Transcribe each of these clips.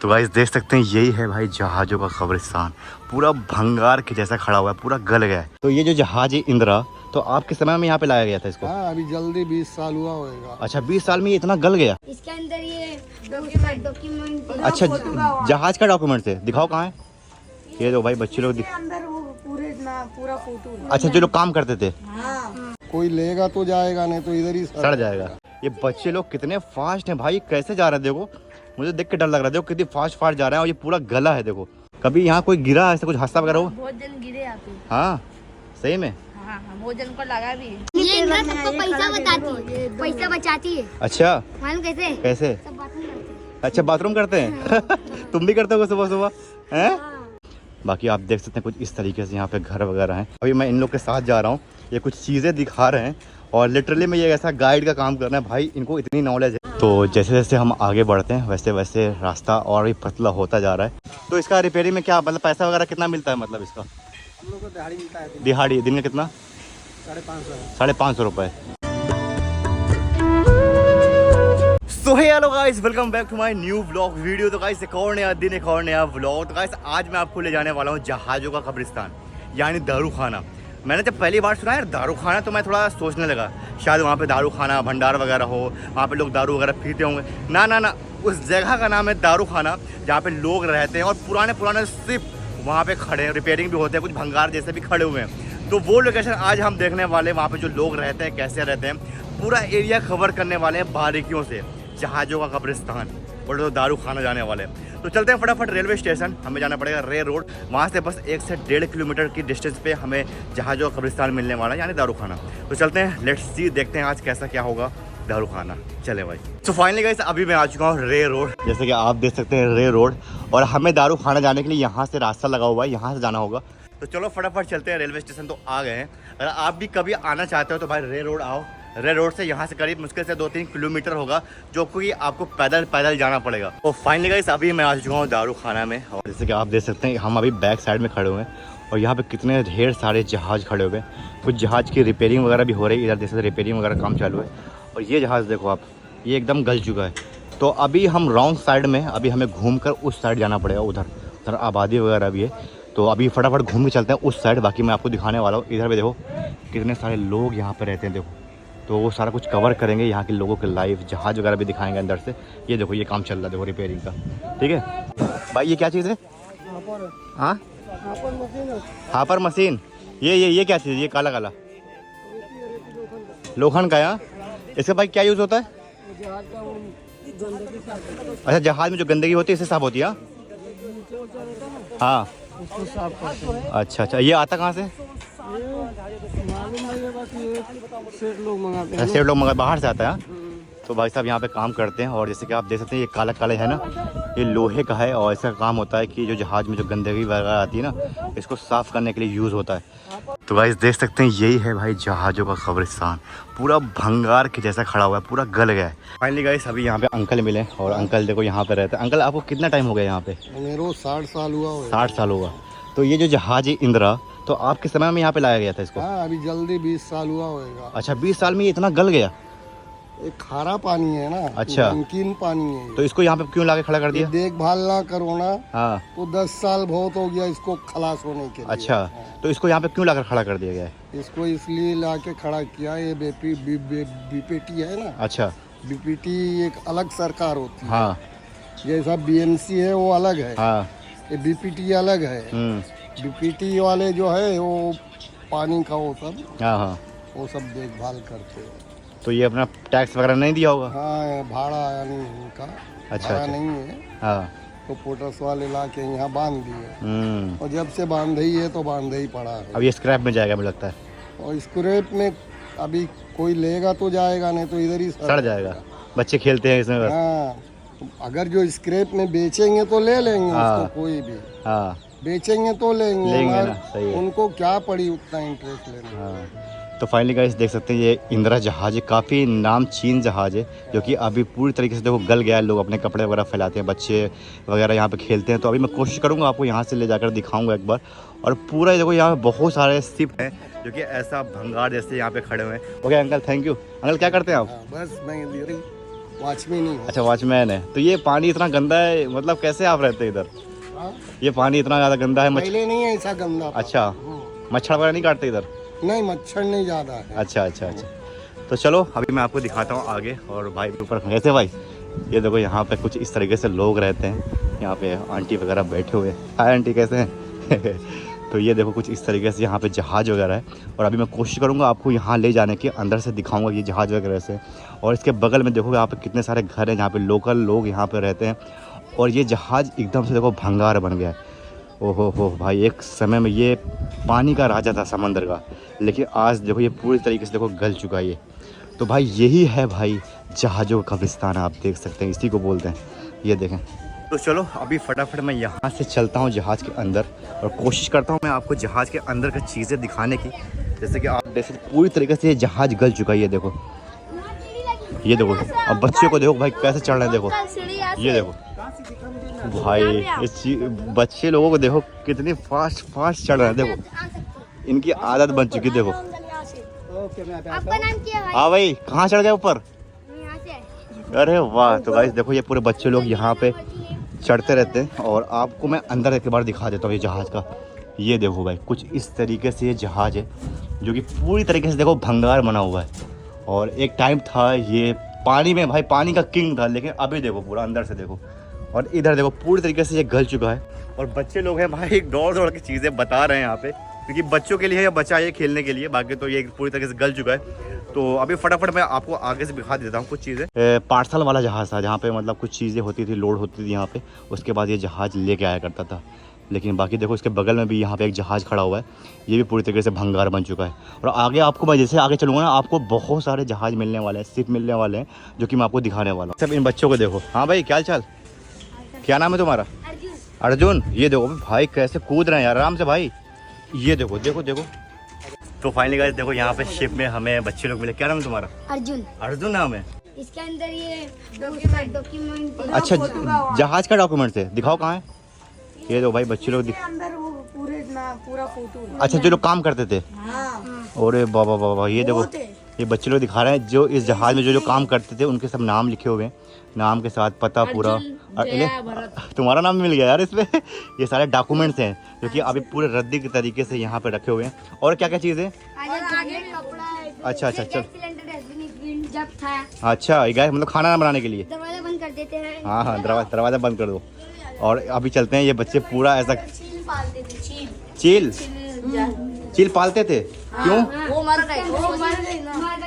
तो गाइस देख सकते हैं यही है भाई जहाज़ों का कब्रिस्तान। पूरा भंगार के जैसा खड़ा हुआ है, पूरा गल गया है। तो ये जो जहाज है इंदिरा, तो आपके समय में यहाँ पे लाया गया था इसको? हाँ, अभी जल्दी 20 साल हुआ होगा। अच्छा, 20 साल में ये इतना गल गया? इसके अंदर ये डॉक्यूमेंट। अच्छा, जहाज का डॉक्यूमेंट है, दिखाओ कहाँ है? ये जो भाई बच्चे लोग अंदर वो पूरा फोटो। अच्छा, जो लोग काम करते थे। कोई लेगा तो जाएगा, नहीं तो इधर ही सड़ जाएगा। ये बच्चे लोग कितने फास्ट हैं भाई, कैसे जा रहे हैं देखो, मुझे देख के डर लग रहा है। देखो कितनी फास्ट जा रहे हैं और ये पूरा गला है। देखो कभी यहाँ कोई गिरा ऐसा कुछ हादसा वगैरह हो? बहुत जन गिरे यहाँ पे। हाँ सही में। हाँ, बहुत जन को लगा भी। ये ना सबको पैसा बताती है, पैसा बचाती है। अच्छा, मालूम कैसे? कैसे? सब बाथरूम करते हैं। अच्छा, बाथरूम करते हैं तुम भी करते हो सुबह सुबह हैं? बाकी आप देख सकते हैं कुछ इस तरीके से यहाँ पे घर वगैरह हैं। अभी मैं इन लोग के साथ जा रहा हूँ, ये कुछ चीज़ें दिखा रहे हैं और लिटरली मैं ये ऐसा गाइड का काम करना है भाई, इनको इतनी नॉलेज है। तो जैसे जैसे हम आगे बढ़ते हैं वैसे वैसे रास्ता और भी पतला होता जा रहा है। तो इसका रिपेयरिंग में क्या मतलब पैसा वगैरह कितना मिलता है, मतलब इसका? हम लोग को दिहाड़ी मिलता है। दिहाड़ी दिन का कितना? 550 रुपये। So hey hello guys, welcome back to my new vlog video. तो गाइस एक और नया दिन, एक और नया व्लॉग। तो गाइस आज मैं आपको ले जाने वाला हूँ जहाज़ों का कब्रिस्तान, यानी दारू खाना। मैंने जब पहली बार सुना यार दारू खाना, तो मैं थोड़ा सोचने लगा शायद वहाँ पे दारू खाना भंडार वगैरह हो, वहाँ पे लोग दारू वगैरह पीते होंगे। ना ना ना, उस जगह का नाम है दारू खाना, जहाँ पे लोग रहते हैं और पुराने सिर्फ वहाँ पे खड़े हैं, रिपेयरिंग भी होते हैं, कुछ भंगार जैसे भी खड़े हुए हैं। तो वो लोकेशन आज हम देखने वाले, वहाँ पे जो लोग रहते हैं कैसे रहते हैं, पूरा एरिया कवर करने वाले हैं बारीकियों से। जहाज़ों का कब्रिस्तान और तो दारू खाना जाने वाले हैं। तो चलते हैं फटाफट रेलवे स्टेशन, हमें जाना पड़ेगा रे रोड। वहाँ से बस 1 से 1.5 किलोमीटर की डिस्टेंस पे हमें जहाज़ों का कब्रिस्तान मिलने वाला है, यानी दारू खाना। तो चलते हैं, लेट्स सी, देखते हैं आज कैसा क्या होगा दारू खाना। चले भाई। तो फाइनली गाइस अभी मैं आ चुका हूँ रे रोड, जैसे कि आप देख सकते हैं रे रोड, और हमें दारू खाना जाने के लिए यहाँ से रास्ता लगा हुआ है, यहाँ से जाना होगा। तो चलो फटाफट चलते हैं, रेलवे स्टेशन तो आ गए हैं। अगर आप भी कभी आना चाहते हो तो भाई रे रोड आओ। रे रोड से यहाँ से करीब मुश्किल से 2-3 किलोमीटर होगा, जो कि आपको पैदल जाना पड़ेगा। तो फाइनली गाइस अभी मैं आ चुका हूँ दारू खाना में, और जैसे कि आप देख सकते हैं हम अभी बैक साइड में खड़े हुए हैं और यहाँ पे कितने ढेर सारे जहाज़ खड़े हुए हैं। कुछ जहाज़ की रिपेयरिंग वगैरह भी हो रही है, इधर जैसे रिपेयरिंग वगैरह काम चालू है। और ये जहाज़ देखो आप, ये एकदम गल चुका है। तो अभी हम रॉन्ग साइड में, अभी हमें घूम कर उस साइड जाना पड़ेगा, उधर आबादी वगैरह भी है। तो अभी फटाफट घूम के चलते हैं उस साइड, बाकी मैं आपको दिखाने वाला हूँ। इधर भी देखो कितने सारे लोग यहाँ पर रहते हैं, देखो। तो वो सारा कुछ कवर करेंगे, यहाँ के लोगों के लाइफ, जहाज़ वगैरह भी दिखाएंगे अंदर से। ये देखो ये काम चल रहा है, देखो रिपेयरिंग का, ठीक है भाई। ये क्या चीज़ है? हाँ, हापर मशीन। ये क्या चीज़ है? ये काला काला लोखंड का। यहाँ इसका भाई क्या यूज़ होता है? अच्छा, जहाज़ में जो गंदगी होती है इससे साफ होती है? हाँ, अच्छा, ये आता कहाँ से? सेठ लोग मंगाते हैं। सेठ लोग मगर बाहर से आता है। तो भाई साहब यहाँ पे काम करते हैं, और जैसे कि आप देख सकते हैं ये काला काला है ना, ये लोहे का है। और इसका काम होता है कि जो जहाज़ में जो गंदगी वगैरह आती है ना, इसको साफ़ करने के लिए यूज़ होता है। तो गाइस देख सकते हैं यही है भाई जहाज़ों का कब्रिस्तान, पूरा भंगार के जैसा खड़ा हुआ है, पूरा गल गया है। फाइनली गाइस अभी यहाँ पे अंकल मिले, और अंकल देखो यहाँ पे रहते हैं। अंकल आपको कितना टाइम हो गया यहाँ पे? मेरे 60 साल हुआ होगा। 60 साल होगा। तो ये जो जहाज़ है इंदिरा, तो आपके समय में यहाँ पे लाया गया था इसको? हाँ, अभी जल्दी 20 साल हुआ होगा। अच्छा, 20 साल में ये इतना गल गया? एक खारा पानी है ना, अच्छा, नमकीन पानी है। तो इसको यहाँ पे क्यों लाके खड़ा कर दिया? देखभाल ना करो ना, हाँ, तो 10 साल बहुत हो गया इसको खलास होने के लिए। अच्छा, तो इसको यहाँ पे क्यों लाकर खड़ा कर दिया गया है? इसको इसलिए लाके खड़ा किया, ये बीपीटी है ना। अच्छा, बीपीटी एक अलग सरकार होती है। हाँ, जैसा बीएमसी है वो अलग है, हाँ, ये बीपीटी अलग है। बीपीटी वाले जो है वो पानी का वो सब, हाँ, वो सब देखभाल करते हैं। तो ये अपना टैक्स वगैरह नहीं दिया होगा? हाँ, भाड़ा यानी इनका अच्छा, भाड़ा अच्छा, नहीं है। हाँ, तो पोटस वाले ला के यहाँ बांध दिए, और जब से बांधे ही है तो बांधे ही पड़ा है। अब ये स्क्रैप में जाएगा मुझे लगता है। और स्क्रैप में अभी कोई लेगा तो जाएगा, नहीं तो इधर ही सड़ जाएगा। बच्चे खेलते हैं इसमें बस। हाँ, अगर जो स्क्रैप में बेचेंगे तो ले लेंगे, हाँ, उसको कोई भी हाँ, बेचेंगे तो लेंगे ना, सही है। उनको क्या पड़ी उतना इंटरेस्ट लेना। हाँ। तो फाइनली गाइस देख सकते हैं ये इंदिरा जहाज है, काफ़ी नामचीन जहाज है, जो कि अभी पूरी तरीके से देखो गल गया है। लोग अपने कपड़े वगैरह फैलाते हैं, बच्चे वगैरह यहाँ पे खेलते हैं। तो अभी मैं कोशिश करूँगा आपको यहाँ से ले जाकर दिखाऊंगा एक बार। और पूरा देखो यहाँ पे बहुत सारे शिप हैं जो कि ऐसा भंगार जैसे यहाँ पे खड़े हुए हैं। Okay uncle, thank you. Uncle क्या करते हैं आप? बस मैं इधर ही वॉचमैन ही हूँ। अच्छा वॉचमैन है। तो ये पानी इतना गंदा है, मतलब कैसे आप रहते हैं इधर? हाँ? ये पानी इतना ज़्यादा गंदा है। पहले नहीं है ऐसा गंदा। अच्छा, मच्छर वगैरह नहीं काटते इधर? नहीं, मच्छर नहीं ज़्यादा है। अच्छा अच्छा अच्छा। तो चलो अभी मैं आपको दिखाता हूँ आगे। और भाई ऊपर कैसे भाई, ये देखो यहाँ पे कुछ इस तरीके से लोग रहते हैं। यहाँ पे आंटी वगैरह बैठे हुए। हाय आंटी, कैसे हैं? तो ये देखो कुछ इस तरीके से यहाँ पे जहाज़ वगैरह है। और अभी मैं कोशिश करूँगा आपको यहाँ ले जाने की, अंदर से दिखाऊँगा ये जहाज़ वगैरह से। और इसके बगल में देखो यहाँ पे कितने सारे घर हैं जहाँ पे लोकल लोग यहाँ पे रहते हैं। और ये जहाज़ एकदम से देखो भंगार बन गया है। ओहो हो भाई, एक समय में ये पानी का राजा था समंदर का, लेकिन आज देखो ये पूरी तरीके से देखो गल चुका है ये। तो भाई यही है भाई जहाज़ों का कब्रिस्तान, आप देख सकते हैं, इसी को बोलते हैं। ये देखें। तो चलो अभी फटाफट मैं यहाँ से चलता हूँ जहाज़ के अंदर और कोशिश करता हूँ मैं आपको जहाज़ के अंदर की चीज़ें दिखाने की। जैसे कि आप जैसे पूरी तरीके से ये जहाज़ गल चुका है। ये देखो, ये देखो। अब बच्चे को देखो भाई कैसे चढ़ रहे हैं, देखो ये देखो भाई। इस बच्चे लोगों को देखो कितनी फास्ट चढ़ रहे हैं, देखो इनकी आदत बन चुकी है। देखो आपका नाम क्या है? हाँ भाई, कहाँ चढ़ गए ऊपर? यहाँ से। अरे वाह। तो गाइस देखो ये पूरे बच्चे लोग यहाँ पे चढ़ते रहते हैं। और आपको मैं अंदर एक बार दिखा देता हूँ ये जहाज़ का। ये देखो भाई कुछ इस तरीके से ये जहाज़ है जो कि पूरी तरीके से देखो भंगार बना हुआ है। और एक टाइम था ये पानी में भाई, पानी का किंग था, लेकिन अभी देखो पूरा अंदर से देखो। और इधर देखो पूरी तरीके से ये गल चुका है। और बच्चे लोग हैं भाई दौड़ की चीज़ें बता रहे हैं यहाँ पे, क्योंकि बच्चों के लिए बचा है खेलने के लिए, बाकी तो ये पूरी तरीके से गल चुका है। तो अभी फटाफट मैं आपको आगे से दिखा देता हूँ कुछ चीज़ें। पार्सल वाला जहाज़ था जहाँ पे मतलब कुछ चीज़ें होती थी, लोड होती थी यहाँ पे, उसके बाद ये जहाज़ लेके आया करता था। लेकिन बाकी देखो इसके बगल में भी यहाँ पे एक जहाज़ खड़ा हुआ है, ये भी पूरी तरीके से भंगार बन चुका है। और आगे आपको मैं जैसे आगे चलूँगा ना, आपको बहुत सारे जहाज़ मिलने वाले हैं, शिप मिलने वाले हैं, जो कि मैं आपको दिखाने वाला हूँ। सब इन बच्चों को देखो। हाँ भाई, क्या चाल, क्या नाम है तुम्हारा? अर्जुन। ये देखो भाई कैसे कूद रहे हैं यार, आराम से भाई। ये देखो देखो देखो। तो फाइनली गाइस देखो यहाँ पे शिप में हमें बच्चे लोग मिले। क्या नाम है तुम्हारा? अर्जुन। अर्जुन नाम है। इसके अंदर ये डॉक्यूमेंट। अच्छा, जहाज़ का डॉक्यूमेंट है, दिखाओ कहाँ है। ये दो भाई बच्चे लोग अंदर वो पूरा फोटो। अच्छा, जो लोग काम करते थे। अरे बाबा बाबा, ये देखो ये बच्चे लोग दिखा रहे हैं जो इस जहाज में जो काम करते थे, उनके सब नाम लिखे हुए हैं, नाम के साथ पता पूरा। तुम्हारा नाम मिल गया यार इसमें। ये सारे डॉक्यूमेंट्स हैं जो कि अभी पूरे रद्दी के तरीके से यहाँ पे रखे हुए हैं। और क्या क्या चीज़ है? अच्छा अच्छा चल। जब था। अच्छा, ये गैस मतलब खाना बनाने के लिए दरवाजा बंद कर देते हैं। हाँ हाँ, दरवाजा बंद कर दो। और अभी चलते हैं, ये बच्चे पूरा ऐसा चील पालते थे। क्यों? वो मर गए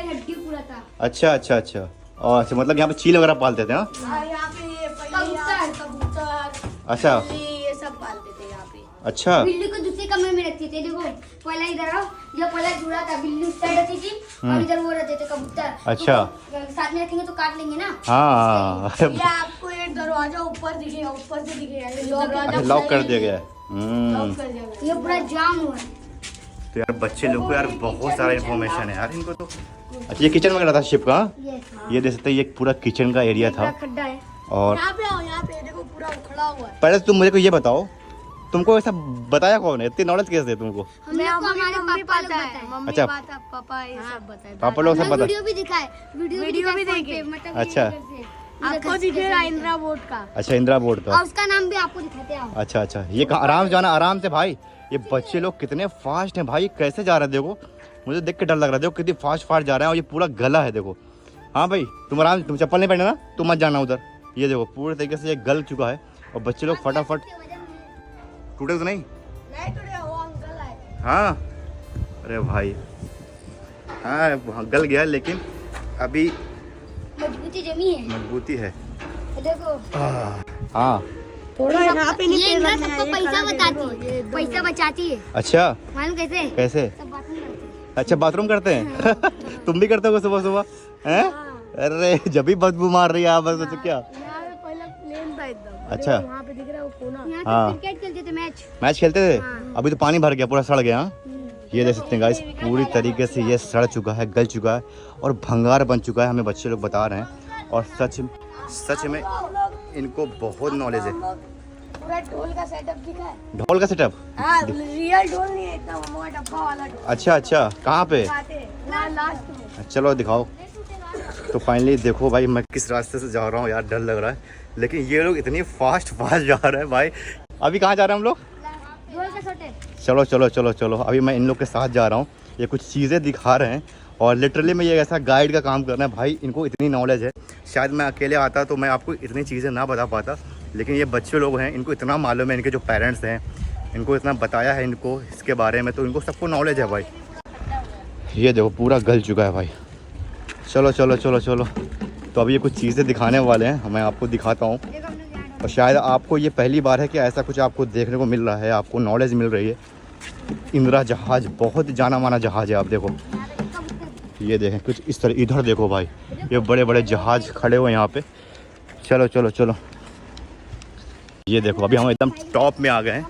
हड्डी पूरा था। अच्छा अच्छा अच्छा। और अच्छा, मतलब यहाँ पे चील वगैरह पालते थे। हाँ, यहाँ पे ये कबूतर अच्छा ये सब पालते थे यहाँ पे। अच्छा। बिल्ली को दूसरे कमरे में रखते थे। देखो पहला इधर आओ, ये पहला जुड़ा था, बिल्ली उस साइड रहती थी और इधर वो रहते थे कबूतर। अच्छा। तो साथ में रखेंगे तो काट लेंगे ना। हाँ, ये आपको एक दरवाजा ऊपर दिखेगा, ऊपर से दिखेगा, लॉक कर दिया गया है। लॉक कर दिया गया। ये पूरा जाम हुआ है। तो यार बच्चे लोग को यार बहुत सारा इन्फॉर्मेशन है यार इनको तो। अच्छा, ये किचन वगैरह था शिप का। ये देख सकते हैं, ये पूरा किचन का एरिया था। खड्डा है। और यहाँ पे आओ, यहाँ पे देखो पूरा उखड़ा हुआ है। पहले तुम मुझे को ये बताओ, तुमको ऐसा बताया कौन है? इतनी नॉलेज कैसे है तुमको? हम लोग को हमारे पापा लोग बताए। मम्मी अच्छा। पापा ये सब बताए। पापा लोग सब बता। वीडियो भी दिखाए, वीडियो भी देखे। मतलब अच्छा। आपको दिखेगा इंदिरा बोर्ड का। अच्छा, इंदिरा बोर्ड का। और उसका नाम भी आपको दिखाते हैं। अच्छा अच्छा, ये कहाँ आराम से जाना, आराम से भाई। ये बच्चे लोग कितने फास्ट हैं भाई, कैसे जा रहे हैं देखो, मुझे देख के डर लग रहा है। देखो कितनी फास्ट जा रहे हैं। और ये पूरा गला है देखो। हाँ भाई, तुम आराम, तुम चप्पल नहीं पहने ना, तुम मत जाना उधर। ये देखो पूरे तरीके से ये गल चुका है। और बच्चे लोग फटाफट, टूटे तो नहीं? वो अंकल आए। हाँ, अरे भाई हाँ गल गया, लेकिन अभी मजबूती जमी है, मजबूती है। देखो। हाँ, थोड़ा यहाँ पे ये ना सबको पैसा बताती है, पैसा बचाती है। अच्छा, मालूम कैसे? कैसे? सब बाथरूम करते हैं। अच्छा, बाथरूम करते हैं। तुम भी करते हो सुबह सुबह हैं? अरे जब भी बदबू मार रही है आप, बस तो क्या। यहाँ पे पहले प्लेन था एकदम। अच्छा। वहाँ पे दिख रहा है वो कोना। यहाँ हाँ। पे क्रिकेट खेलते थे, मैच खेलते थे। अभी तो पानी भर गया, पूरा सड़ गया। हाँ? ये देख सकते हैं गाइस, पूरी तरीके से ये सड़ चुका है, गल चुका है और भंगार बन चुका है, हमें बच्चे लोग बता रहे हैं। और सच में इनको बहुत नॉलेज है। पूरा ढोल का सेटअप दिखा है। ढोल का सेटअप? हाँ, रियल ढोल नहीं है, इतना मोटा डब्बा वाला ढोल। अच्छा अच्छा, कहाँ पे? लास्ट में। चलो दिखाओ। तो फाइनली देखो भाई मैं किस रास्ते से जा रहा हूँ यार, डर लग रहा है, लेकिन ये लोग इतनी फास्ट जा रहे हैं भाई। अभी कहाँ जा रहे हैं हम लोग? चलो चलो चलो चलो, अभी मैं इन लोग के साथ जा रहा हूँ। ये कुछ चीज़ें दिखा रहे हैं और लिटरली मैं ये ऐसा गाइड का काम करना है भाई। इनको इतनी नॉलेज है, शायद मैं अकेले आता तो मैं आपको इतनी चीज़ें ना बता पाता, लेकिन ये बच्चे लोग हैं, इनको इतना मालूम है, इनके जो पेरेंट्स हैं इनको इतना बताया है इनको इसके बारे में, तो इनको सबको नॉलेज है भाई। ये देखो पूरा गल चुका है भाई। चलो चलो चलो चलो, तो अभी ये कुछ चीज़ें दिखाने वाले हैं, मैं आपको दिखाता हूँ। और शायद आपको ये पहली बार है कि ऐसा कुछ आपको देखने को मिल रहा है, आपको नॉलेज मिल रही है। इंदिरा जहाज़ बहुत ही जाना माना जहाज़ है। आप देखो, ये देखें कुछ इस तरह, इधर देखो भाई, ये बड़े बड़े जहाज़ खड़े हुए यहाँ पे। चलो चलो चलो, ये देखो अभी हम एकदम टॉप में आ गए हैं।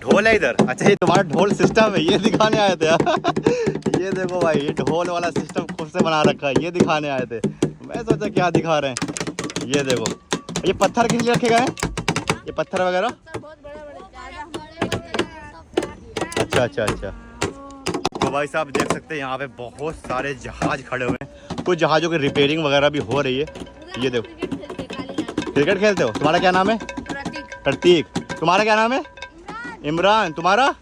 ढोल है इधर? अच्छा ये तुम्हारा ढोल सिस्टम है, ये दिखाने आए थे ये देखो भाई, ये ढोल वाला सिस्टम खुद से बना रखा है, ये दिखाने आए थे। मैं सोचा क्या दिखा रहे हैं। ये देखो, ये पत्थर किस लिए रखे गए हैं, ये पत्थर वगैरह? अच्छा अच्छा अच्छा। तो भाई साहब देख सकते हैं यहाँ पे बहुत सारे जहाज खड़े हुए हैं, कुछ जहाज़ों की रिपेयरिंग वगैरह भी हो रही है। ये देखो, क्रिकेट खेलते हो? तुम्हारा क्या नाम है? प्रतीक। तुम्हारा क्या नाम है? इमरान। तुम्हारा?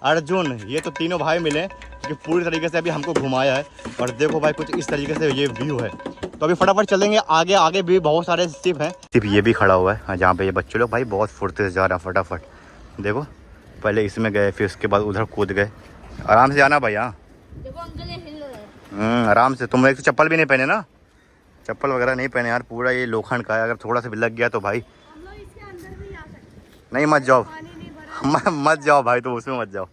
अर्जुन। ये तो तीनों भाई मिले कि पूरी तरीके से अभी हमको घुमाया है। और देखो भाई कुछ इस तरीके से ये व्यू है। तो अभी फटाफट चलेंगे आगे, आगे भी बहुत सारे शिप हैं। शिप ये भी खड़ा हुआ है जहाँ पे ये बच्चे लोग भाई बहुत फुर्ती से जा रहे हैं। फटाफट देखो, पहले इसमें गए, फिर उसके बाद उधर कूद गए। आराम से जाना भाई। हाँ आराम से। तुम एक तो चप्पल भी नहीं पहने ना, चप्पल वगैरह नहीं पहने यार, पूरा ये लोखंड का है, अगर थोड़ा सा भी लग गया तो भाई नहीं, मत जाओ मत जाओ भाई, तो उसमें मत जाओ।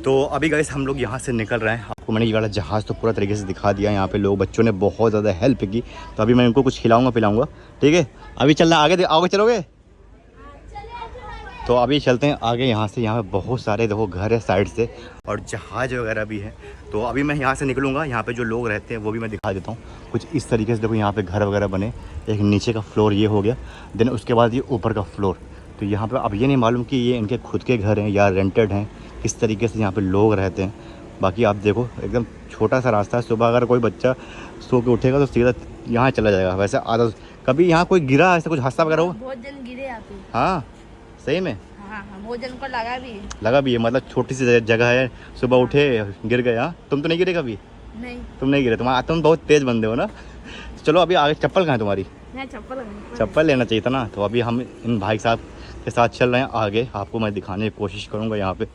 तो अभी गाइस हम लोग यहाँ से निकल रहे हैं। आपको मैंने ये वाला जहाज़ तो पूरा तरीके से दिखा दिया। यहाँ पे लोग बच्चों ने बहुत ज़्यादा हेल्प की, तो अभी मैं इनको कुछ खिलाऊंगा पिलाऊंगा, ठीक है? अभी चलना आगे, आगे चलोगे? तो अभी चलते हैं आगे यहाँ से। यहाँ पे बहुत सारे देखो घर है साइड से, और जहाज़ वगैरह भी है। तो अभी मैं यहाँ से निकलूँगा, यहाँ पे जो लोग रहते हैं वो भी मैं दिखा देता हूँ कुछ इस तरीके से। देखो यहाँ पे घर वगैरह बने, एक नीचे का फ्लोर ये हो गया, देन उसके बाद ये ऊपर का फ्लोर। तो यहाँ पे अब ये नहीं मालूम कि ये इनके खुद के घर हैं या रेंटेड हैं, किस तरीके से यहाँ पे लोग रहते हैं। बाकी आप देखो एकदम छोटा सा रास्ता है। सुबह अगर कोई बच्चा सो के उठेगा तो सीधा यहाँ चला जाएगा। वैसे आधा कभी यहाँ कोई गिरा ऐसा कुछ हादसा वगैरह हो? बहुत जन गिरे यहाँ पे। हाँ सही में? हाँ बहुत जन को लगा भी है। मतलब छोटी सी जगह है, सुबह उठे गिर गए। हाँ तुम तो नहीं गिरे कभी? नहीं, तुम नहीं गिरे, तुम बहुत तेज़ बंदे हो ना। चलो अभी आगे चप्पल कहाँ है तुम्हारी? चप्पल लेना चाहिए था ना। तो अभी हम इन भाई साहब के साथ चल रहे हैं आगे, आपको मैं दिखाने की कोशिश करूँगा यहाँ पे।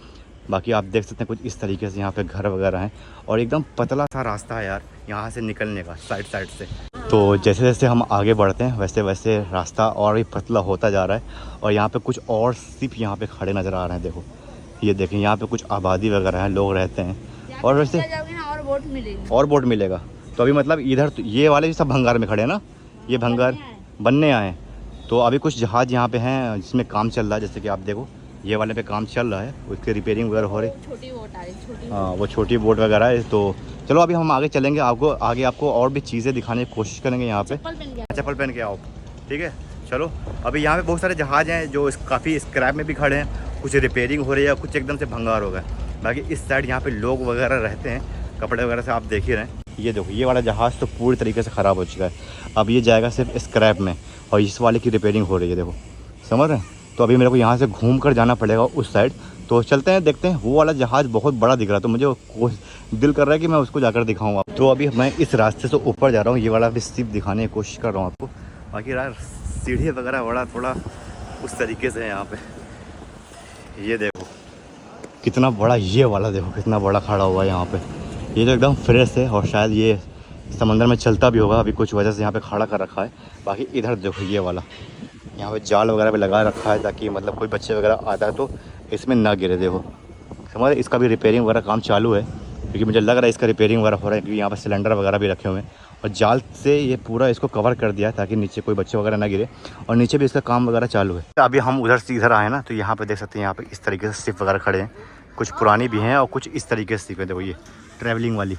बाकी आप देख सकते हैं कुछ इस तरीके से यहाँ पे घर वगैरह हैं, और एकदम पतला सा रास्ता है यार यहाँ से निकलने का, साइड से। तो जैसे जैसे हम आगे बढ़ते हैं वैसे वैसे रास्ता और भी पतला होता जा रहा है। और यहाँ पे कुछ और शिप यहाँ पे खड़े नज़र आ रहे हैं। देखो ये देखें, यहाँ पे कुछ आबादी वगैरह है, लोग रहते हैं। और वैसे और बोट मिलेगा। तो अभी मतलब इधर तो ये वाले सब भंगार में खड़े हैं ना, ये भंगार बनने आए। तो अभी कुछ जहाज़ यहाँ पे हैं जिसमें काम चल रहा है, जैसे कि आप देखो ये वाले पे काम चल रहा है, उसकी रिपेयरिंग वगैरह हो रही है। छोटी बोट आ रही, हाँ वो छोटी बोट वगैरह है। तो चलो अभी हम आगे चलेंगे, आपको और भी चीज़ें दिखाने की कोशिश करेंगे। यहाँ पे चप्पल पहन के आओ, ठीक है? चलो अभी यहाँ पे बहुत सारे जहाज़ हैं जो काफ़ी स्क्रैप में भी खड़े हैं, कुछ रिपेयरिंग हो रही है, कुछ एकदम से भंगार हो गए। बाकी इस साइड यहाँ पे लोग वगैरह रहते हैं, कपड़े वगैरह से आप देख ही रहे हैं। ये देखो ये वाला जहाज़ तो पूरी तरीके से ख़राब हो चुका है, अब ये जाएगा सिर्फ स्क्रैप में, और इस वाले की रिपेयरिंग हो रही है। देखो समझ रहे हैं? तो अभी मेरे को यहाँ से घूम कर जाना पड़ेगा उस साइड। तो चलते हैं, देखते हैं। वो वाला जहाज़ बहुत बड़ा दिख रहा है, तो मुझे दिल कर रहा है कि मैं उसको जाकर दिखाऊंगा। तो अभी मैं इस रास्ते से ऊपर जा रहा हूँ, ये वाला भी शिप दिखाने की कोशिश कर रहा हूँ आपको। बाकी यार सीढ़ी वगैरह बड़ा थोड़ा उस तरीके से है यहाँ पे। ये देखो कितना बड़ा, ये वाला देखो कितना बड़ा खड़ा हुआ है यहाँ पे। ये तो एकदम फ्रेश है, और शायद ये समंदर में चलता भी होगा, अभी कुछ वजह से यहाँ पे खड़ा कर रखा है। बाकी इधर देखो ये वाला, यहाँ पे जाल वगैरह भी लगा रखा है, ताकि मतलब कोई बच्चे वगैरह आता है तो इसमें ना गिरे। देखो समझ, इसका भी रिपेयरिंग वगैरह काम चालू है, क्योंकि मुझे लग रहा है इसका रिपेयरिंग वगैरह हो रहा है, क्योंकि यहाँ पर सिलेंडर वगैरह भी रखे हुए हैं, और जाल से ये पूरा इसको कवर कर दिया है ताकि नीचे कोई बच्चे वगैरह ना गिरे, और नीचे भी इसका काम वगैरह चालू है। अभी हम उधर से इधर आए ना, तो यहाँ पे देख सकते हैं यहाँ पे इस तरीके से शिप वगैरह खड़े हैं, कुछ पुरानी भी हैं और कुछ इस तरीके से शिप है। देखो ये ट्रैवलिंग वाली,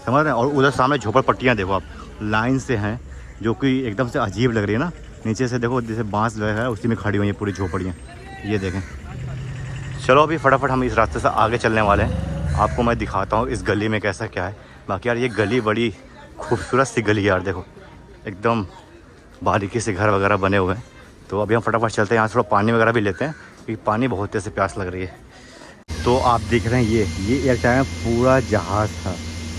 समझ रहे हैं? और उधर सामने झोपड़पट्टियाँ देखो आप लाइन से हैं, जो कि एकदम से अजीब लग रही है ना। नीचे से देखो जैसे बांस जो है उसी में खड़ी हुई हैं पूरी झोपड़ियाँ, ये देखें। चलो अभी फटाफट हम इस रास्ते से आगे चलने वाले हैं, आपको मैं दिखाता हूँ इस गली में कैसा क्या है। बाकी यार ये गली बड़ी खूबसूरत सी गली यार, देखो एकदम बारीकी से घर वगैरह बने हुए हैं। तो अभी हम फटाफट चलते हैं, यहाँ थोड़ा पानी वगैरह भी लेते हैं क्योंकि पानी बहुत तेज़ से प्यास लग रही है। तो आप देख रहे हैं ये एक टाइम पूरा जहाज़ था,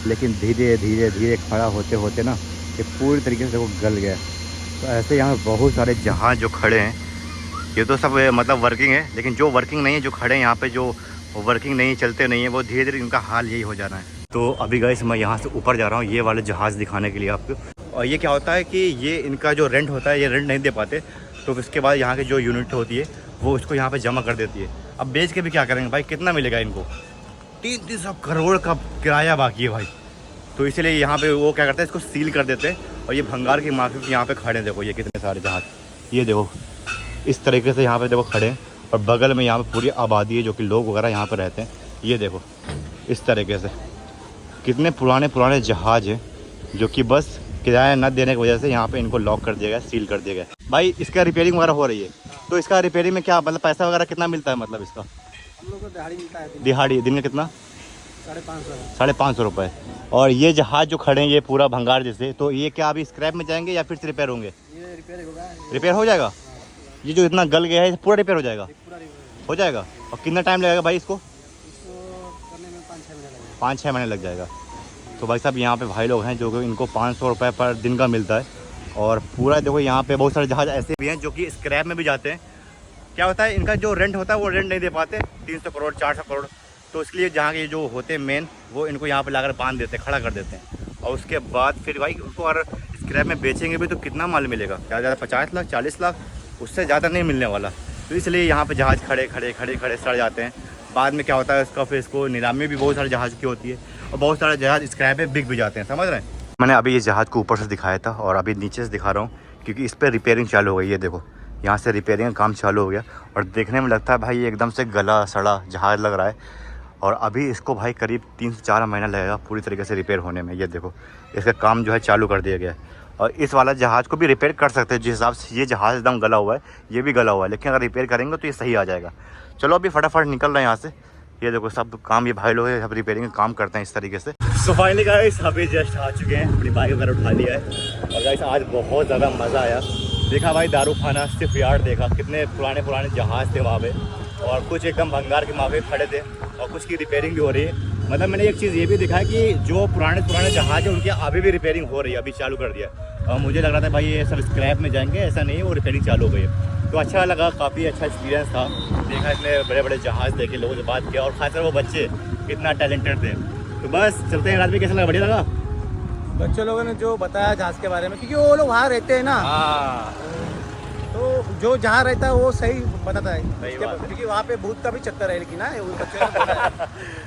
लेकिन धीरे धीरे धीरे खड़ा होते होते ना ये पूरी तरीके से देखो गल गया। तो ऐसे यहाँ बहुत सारे जहाज़ जो खड़े हैं, ये तो सब मतलब वर्किंग है, लेकिन जो वर्किंग नहीं है, जो खड़े हैं यहाँ पे, जो वर्किंग नहीं चलते नहीं है, वो धीरे धीरे इनका हाल यही हो जाना है। तो अभी गाइस मैं यहाँ से ऊपर जा रहा हूँ ये वाले जहाज़ दिखाने के लिए आपको। और ये क्या होता है कि ये इनका जो रेंट होता है, ये रेंट नहीं दे पाते, तो उसके बाद यहाँ की जो यूनिट होती है वो उसको यहाँ पे जमा कर देती है। अब बेच के भी क्या करेंगे भाई, कितना मिलेगा इनको? 300 करोड़ का किराया बाकी है भाई। तो इसीलिए यहाँ पे वो क्या करते हैं, इसको सील कर देते हैं। और ये भंगार की मार्केट यहाँ पे खड़े हैं, देखो ये कितने सारे जहाज़, ये देखो इस तरीके से यहाँ पे देखो खड़े हैं। और बगल में यहाँ पे पूरी आबादी है जो कि लोग वगैरह यहाँ पे रहते हैं। ये देखो इस तरीके से कितने पुराने पुराने जहाज़ हैं जो कि बस किराया न देने की वजह से यहाँ पे इनको लॉक कर दिया गया, सील कर दिया गया। भाई इसका रिपेयरिंग वगैरह हो रही है, तो इसका रिपेयरिंग में क्या मतलब पैसा वगैरह कितना मिलता है? मतलब इसका हम लोग को दिहाड़ी मिलता है, दिहाड़ी दिन में कितना? 550 रुपये। और ये जहाज़ जो खड़े हैं ये पूरा भंगार जैसे, तो ये क्या अभी स्क्रैप में जाएंगे या फिर से रिपेयर होंगे? ये रिपेयर होगा, रिपेयर हो जाएगा। ये जो इतना गल गया है पूरा रिपेयर हो जाएगा? हो जाएगा। और कितना टाइम लगेगा भाई इसको? करने में 5-6 महीने लगेगा। 5-6 महीने लग जाएगा। तो भाई साहब यहाँ पे भाई लोग हैं जो कि इनको 500 रुपये पर दिन का मिलता है। और पूरा देखो यहाँ पे बहुत सारे जहाज़ ऐसे भी हैं जो कि स्क्रैप में भी जाते हैं। क्या होता है, इनका जो रेंट होता है वो रेंट नहीं दे पाते, 300 करोड़ 400 करोड़। तो इसलिए जहाँ के जो होते हैं मेन, वो इनको यहाँ पे लाकर बांध देते हैं, खड़ा कर देते हैं। और उसके बाद फिर भाई उनको अगर स्क्रैप में बेचेंगे भी तो कितना माल मिलेगा? ज़्यादा 50 लाख 40 लाख, उससे ज़्यादा नहीं मिलने वाला। तो इसलिए यहाँ पे जहाज़ खड़े खड़े खड़े खड़े सड़ जाते हैं। बाद में क्या होता है, इसका फिर इसको नीलामी भी बहुत सारे जहाज़ की होती है और बहुत सारे जहाज़ स्क्रैप में बिक भी जाते हैं, समझ रहे हैं। मैंने अभी ये जहाज़ को ऊपर से दिखाया था और अभी नीचे से दिखा रहा हूँ क्योंकि इस पर रिपेयरिंग चालू हो गई। ये देखो यहाँ से रिपेयरिंग का काम चालू हो गया और देखने में लगता है भाई ये एकदम से गला सड़ा जहाज़ लग रहा है। और अभी इसको भाई करीब 3 से 4 महीना लगेगा पूरी तरीके से रिपेयर होने में। ये देखो इसका काम जो है चालू कर दिया गया है। और इस वाला जहाज़ को भी रिपेयर कर सकते हैं जिस हिसाब से ये जहाज़ एकदम गला हुआ है, ये भी गला हुआ है, लेकिन अगर रिपेयर करेंगे तो ये सही आ जाएगा। चलो अभी फटाफट निकल रहे हैं यहाँ से। ये देखो सब काम ये भाई लोग सब रिपेयरिंग का काम करते हैं इस तरीके से। सो फाइनली गाइस अभी जस्ट आ चुके हैं, अपनी बाइक वगैरह उठा लिया है। और गाइस आज बहुत ज़्यादा मज़ा आया। देखा भाई दारू खाना, सिर्फ यार्ड देखा, कितने पुराने पुराने जहाज़ थे वहाँ पे और कुछ एकदम भंगार के माफे खड़े थे और कुछ की रिपेयरिंग भी हो रही है। मतलब मैंने एक चीज़ ये भी देखा है कि जो पुराने पुराने जहाज़ हैं उनकी अभी भी रिपेयरिंग हो रही है, अभी चालू कर दिया। और मुझे लग रहा था भाई ये सब स्क्रैप में जाएंगे, ऐसा नहीं है, वो रिपेयरिंग चालू हो गई है। तो अच्छा लगा, काफ़ी अच्छा एक्सपीरियंस था। देखा इतने बड़े बड़े जहाज़ देखे, लोगों से बात किया और खासकर वो बच्चे कितना टैलेंटेड थे। तो बस चलते हैं। रात में कैसा लगा? बढ़िया लगा? बच्चों लोगों ने जो बताया जहाज़ के बारे में, क्योंकि वो लोग वहाँ रहते हैं ना, हाँ तो जो जहाँ रहता है वो सही बताता है। सही बात है। क्योंकि वहाँ पे भूत का भी चक्कर है, लेकिन ना वो बच्चे ने बोला है।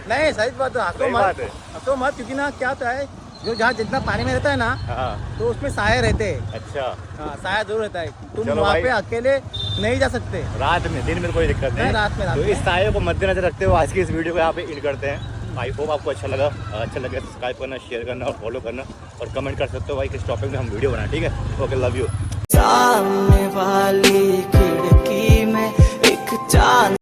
नहीं सही बात है, हंसो मत, क्योंकि ना क्या होता है, जो जहाँ जितना पानी में रहता है ना, हाँ। तो उसमें साया रहते हैं। अच्छा हाँ, साया जरूर रहता है। तुम चलो वहाँ भाई। पे अकेले नहीं जा सकते रात में, दिन में कोई दिक्कत नहीं। रात में तो इस साये को मद्देनजर रखते हुए आज की इस वीडियो को यहाँ पे एंड करते हैं। आई होप आपको अच्छा लगा। अच्छा लगे सब्सक्राइब करना, शेयर करना और फॉलो करना और कमेंट कर सकते हो भाई किस टॉपिक में हम वीडियो बनाए, ठीक है? Okay, love you. सामने वाली खिड़की में एक चांद